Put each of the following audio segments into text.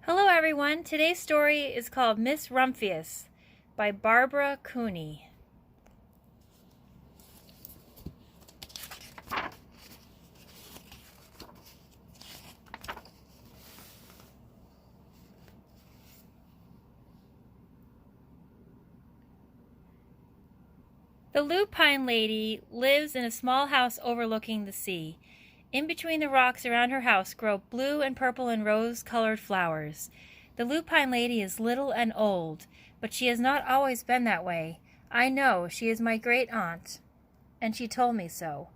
Hello everyone, today's story is called Miss Rumphius by Barbara Cooney. The Lupine Lady lives in a small house overlooking the sea. In between the rocks around her house grow blue and purple and rose-colored flowers. The Lupine Lady is little and old, but she has not always been that way. I know, she is my great-aunt, and she told me so.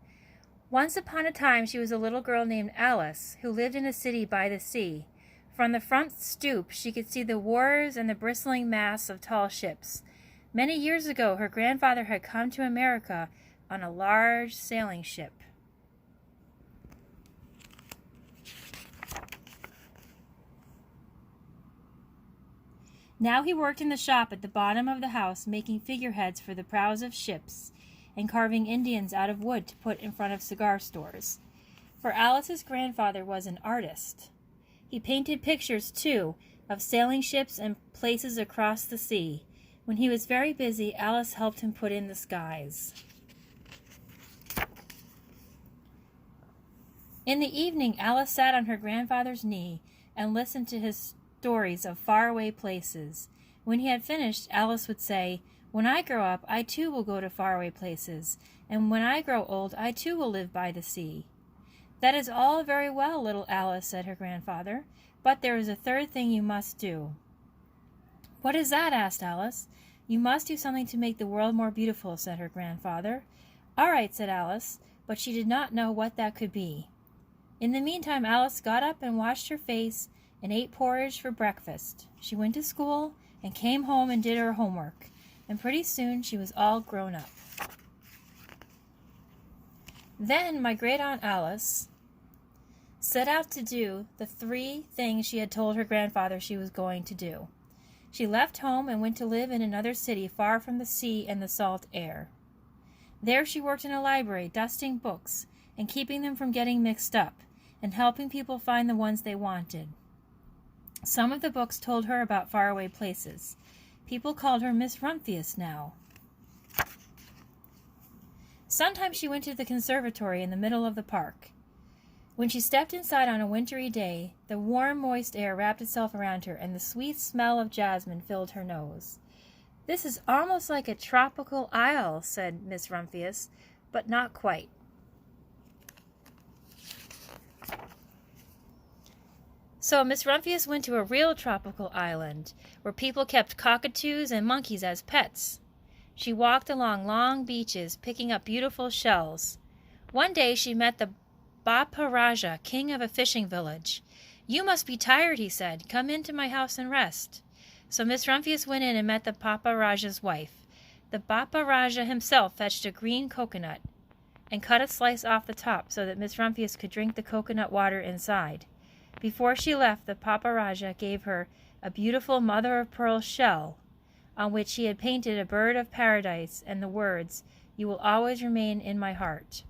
Once upon a time she was a little girl named Alice, who lived in a city by the sea. From the front stoop she could see the wharves and the bristling masts of tall ships. Many years ago her grandfather had come to America on a large sailing ship. Now he worked in the shop at the bottom of the house, making figureheads for the prows of ships and carving Indians out of wood to put in front of cigar stores. For Alice's grandfather was an artist. He painted pictures, too, of sailing ships and places across the sea. When he was very busy, Alice helped him put in the skies. In the evening, Alice sat on her grandfather's knee and listened to his stories of faraway places. When he had finished, Alice would say, "When I grow up, I too will go to faraway places, and when I grow old, I too will live by the sea." "That is all very well, little Alice," said her grandfather, "but there is a third thing you must do." "What is that?" asked Alice. "You must do something to make the world more beautiful," said her grandfather. "All right," said Alice, but she did not know what that could be. In the meantime, Alice got up and washed her face and ate porridge for breakfast. She went to school and came home and did her homework, and pretty soon she was all grown up. Then my great-aunt Alice set out to do the 3 things she had told her grandfather she was going to do. She left home and went to live in another city far from the sea and the salt air. There she worked in a library, dusting books and keeping them from getting mixed up, and helping people find the ones they wanted. Some of the books told her about faraway places. People called her Miss Rumphius now. Sometimes she went to the conservatory in the middle of the park. When she stepped inside on a wintry day, the warm, moist air wrapped itself around her, and the sweet smell of jasmine filled her nose. "This is almost like a tropical isle," said Miss Rumphius, "but not quite." So Miss Rumphius went to a real tropical island, where people kept cockatoos and monkeys as pets. She walked along long beaches, picking up beautiful shells. One day she met the Bapa Raja, king of a fishing village. "You must be tired," he said. "Come into my house and rest." So Miss Rumphius went in and met the Bapa Raja's wife. The Bapa Raja himself fetched a green coconut and cut a slice off the top so that Miss Rumphius could drink the coconut water inside. Before she left, the Bapa Raja gave her a beautiful mother-of-pearl shell on which he had painted a bird of paradise and the words, "You will always remain in my heart."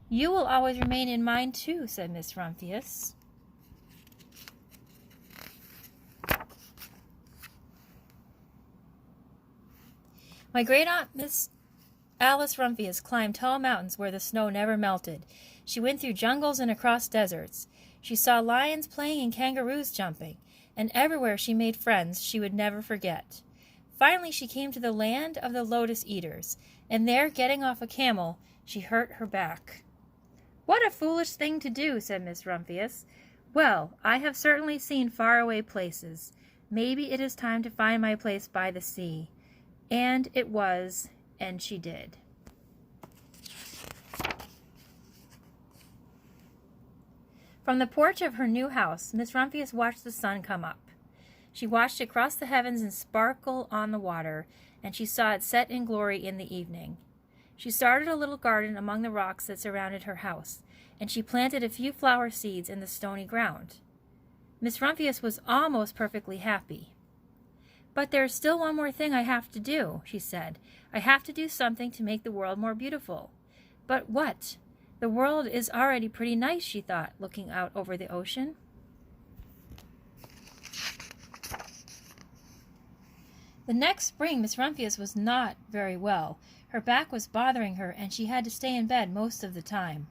"You will always remain in mine too," said Miss Rumphius. My great-aunt Miss Alice Rumphius climbed tall mountains where the snow never melted. She went through jungles and across deserts. She saw lions playing and kangaroos jumping, and everywhere she made friends she would never forget. Finally she came to the land of the lotus eaters, and there, getting off a camel, she hurt her back. "What a foolish thing to do," said Miss Rumphius. "Well, I have certainly seen faraway places. Maybe it is time to find my place by the sea." And it was, and she did. From the porch of her new house, Miss Rumphius watched the sun come up. She watched it cross the heavens and sparkle on the water, and she saw it set in glory in the evening. She started a little garden among the rocks that surrounded her house, and she planted a few flower seeds in the stony ground. Miss Rumphius was almost perfectly happy. "But there is still one more thing I have to do," she said. "I have to do something to make the world more beautiful." "But what? The world is already pretty nice," she thought, looking out over the ocean. The next spring, Miss Rumphius was not very well. Her back was bothering her, and she had to stay in bed most of the time.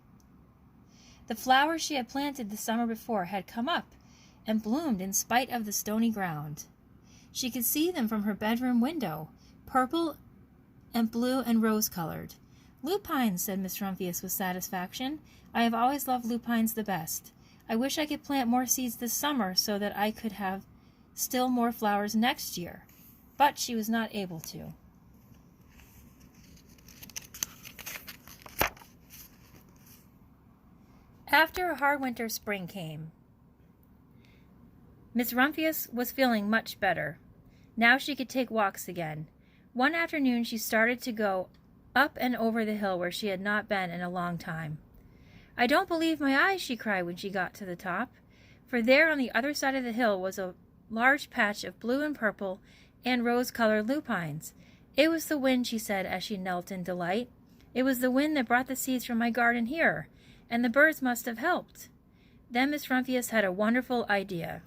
The flowers she had planted the summer before had come up and bloomed in spite of the stony ground. She could see them from her bedroom window, purple and blue and rose-colored. "Lupines," said Miss Rumphius with satisfaction. "I have always loved lupines the best. I wish I could plant more seeds this summer so that I could have still more flowers next year." But she was not able to. After a hard winter, spring came. Miss Rumphius was feeling much better. Now she could take walks again. One afternoon she started to go up and over the hill where she had not been in a long time. "I don't believe my eyes," she cried when she got to the top, for there on the other side of the hill was a large patch of blue and purple and rose-colored lupines. "It was the wind," she said as she knelt in delight. "It was the wind that brought the seeds from my garden here, and the birds must have helped." Then Miss Rumphius had a wonderful idea.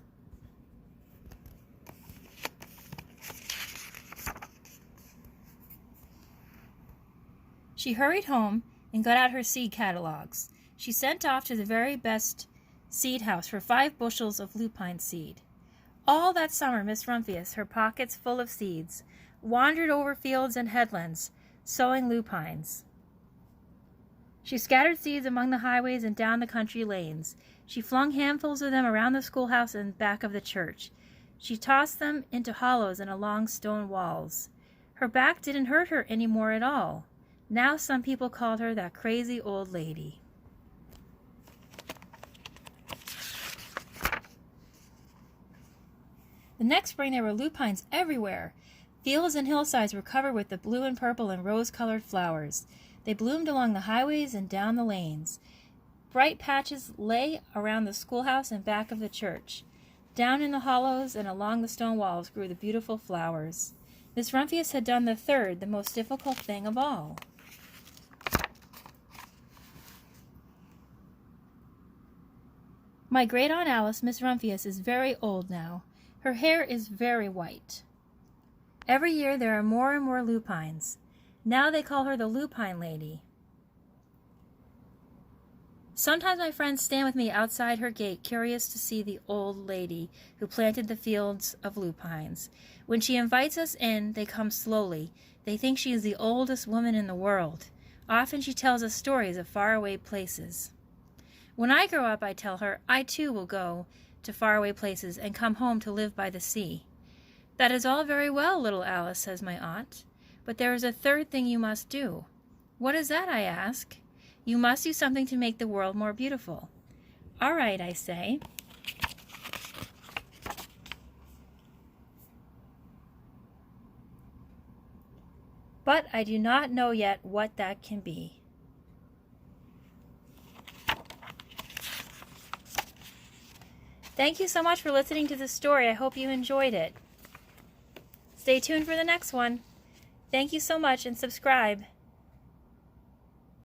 She hurried home and got out her seed catalogs. She sent off to the very best seed house for 5 bushels of lupine seed. All that summer Miss Rumphius, her pockets full of seeds, wandered over fields and headlands, sowing lupines. She scattered seeds among the highways and down the country lanes. She flung handfuls of them around the schoolhouse and back of the church. She tossed them into hollows and along stone walls. Her back didn't hurt her any more at all. Now some people called her that crazy old lady. The next spring there were lupines everywhere. Fields and hillsides were covered with the blue and purple and rose-colored flowers. They bloomed along the highways and down the lanes. Bright patches lay around the schoolhouse and back of the church. Down in the hollows and along the stone walls grew the beautiful flowers. Miss Rumphius had done the third, the most difficult thing of all. My great-aunt Alice, Miss Rumphius, is very old now. Her hair is very white. Every year there are more and more lupines. Now they call her the Lupine Lady. Sometimes my friends stand with me outside her gate, curious to see the old lady who planted the fields of lupines. When she invites us in, they come slowly. They think she is the oldest woman in the world. Often she tells us stories of faraway places. When I grow up, I tell her, I too will go to faraway places and come home to live by the sea. "That is all very well, little Alice," says my aunt, "but there is a third thing you must do." "What is that?" I ask. "You must do something to make the world more beautiful." "All right," I say. But I do not know yet what that can be. Thank you so much for listening to this story. I hope you enjoyed it. Stay tuned for the next one. Thank you so much and subscribe.